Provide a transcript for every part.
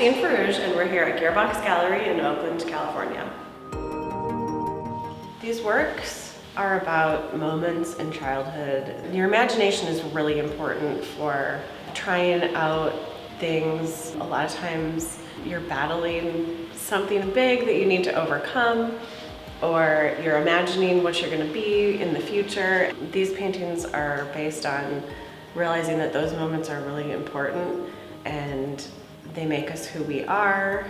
Christine Ferrouge, and we're here at Gearbox Gallery in Oakland, California. These works are about moments in childhood. Your imagination is really important for trying out things. A lot of times you're battling something big that you need to overcome, or you're imagining what you're going to be in the future. These paintings are based on realizing that those moments are really important and they make us who we are,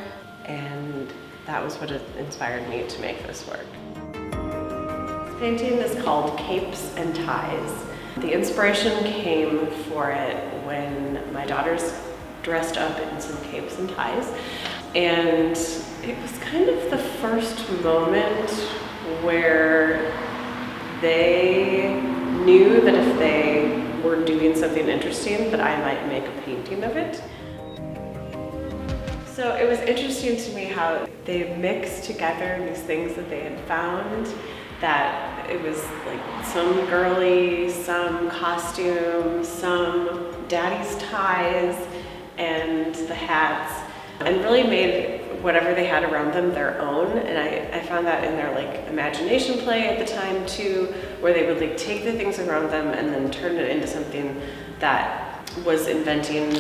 and that was what inspired me to make this work. This painting is called Capes and Ties. The inspiration came for it when my daughters dressed up in some capes and ties, and it was kind of the first moment where they knew that if they were doing something interesting that I might make a painting of it. So it was interesting to me how they mixed together these things that they had found, that it was like some girly, some costume, some daddy's ties, and the hats, and really made whatever they had around them their own. And I found that in their like imagination play at the time too, where they would like take the things around them and then turn it into something that was inventing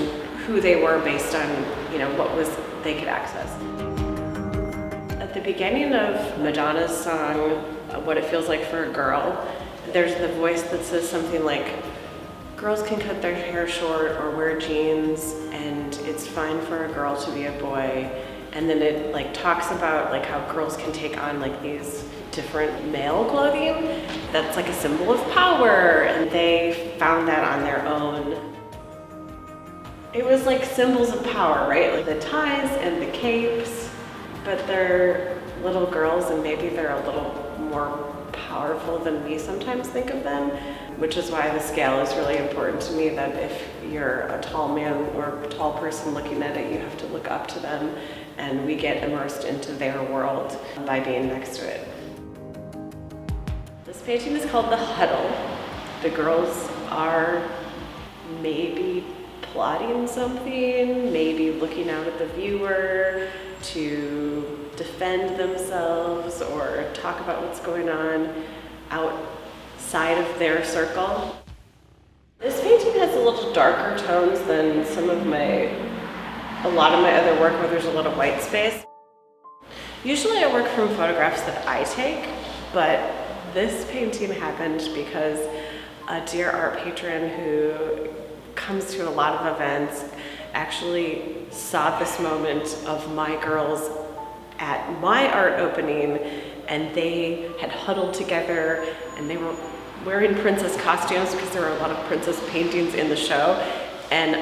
who they were based on, you know, what was they could access. At the beginning of Madonna's song, What It Feels Like for a Girl, there's the voice that says something like, girls can cut their hair short or wear jeans, and it's fine for a girl to be a boy. And then it like talks about like how girls can take on like these different male clothing that's like a symbol of power, and they found that on their own. It was like symbols of power, right? Like the ties and the capes, but they're little girls and maybe they're a little more powerful than we sometimes think of them, which is why the scale is really important to me, that if you're a tall man or a tall person looking at it, you have to look up to them, and we get immersed into their world by being next to it. This painting is called The Huddle. The girls are maybe plotting something, maybe looking out at the viewer to defend themselves or talk about what's going on outside of their circle. This painting has a little darker tones than a lot of my other work where there's a lot of white space. Usually I work from photographs that I take, but this painting happened because a dear art patron who comes to a lot of events actually saw this moment of my girls at my art opening, and they had huddled together and they were wearing princess costumes because there were a lot of princess paintings in the show, and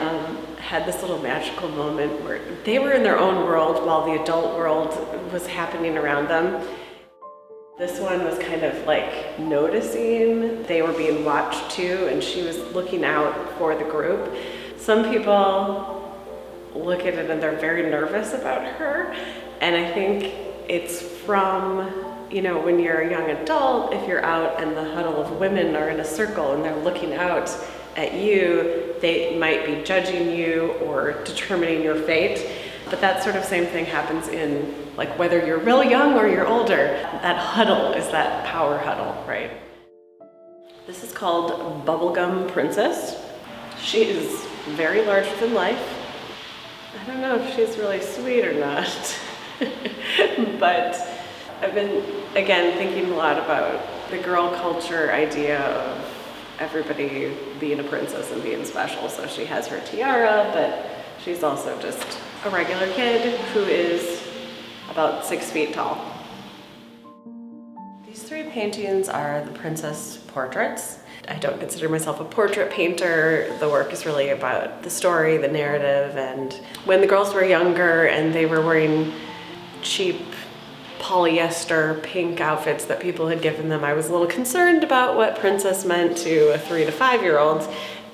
had this little magical moment where they were in their own world while the adult world was happening around them. This one was kind of like noticing they were being watched too, and she was looking out for the group. Some people look at it and they're very nervous about her, and I think it's from, you know, when you're a young adult, if you're out and the huddle of women are in a circle and they're looking out at you, they might be judging you or determining your fate. But that sort of same thing happens in, like, whether you're real young or you're older. That huddle is that power huddle, right? This is called Bubblegum Princess. She is very larger than life. I don't know if she's really sweet or not, but I've been, again, thinking a lot about the girl culture idea of everybody being a princess and being special. So she has her tiara, but she's also just a regular kid who is about 6 feet tall. These three paintings are the princess portraits. I don't consider myself a portrait painter. The work is really about the story, the narrative, and when the girls were younger and they were wearing cheap polyester pink outfits that people had given them, I was a little concerned about what princess meant to a 3 to 5 year old.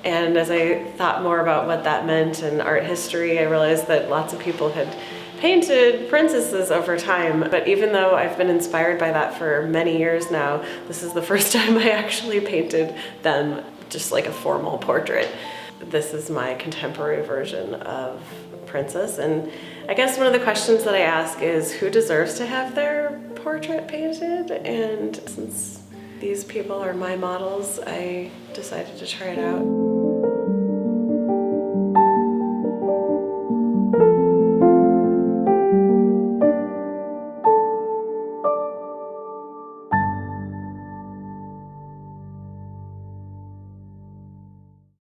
And as I thought more about what that meant in art history, I realized that lots of people had painted princesses over time. But even though I've been inspired by that for many years now, this is the first time I actually painted them just like a formal portrait. This is my contemporary version of princess. And I guess one of the questions that I ask is who deserves to have their portrait painted? And since these people are my models, I decided to try it out.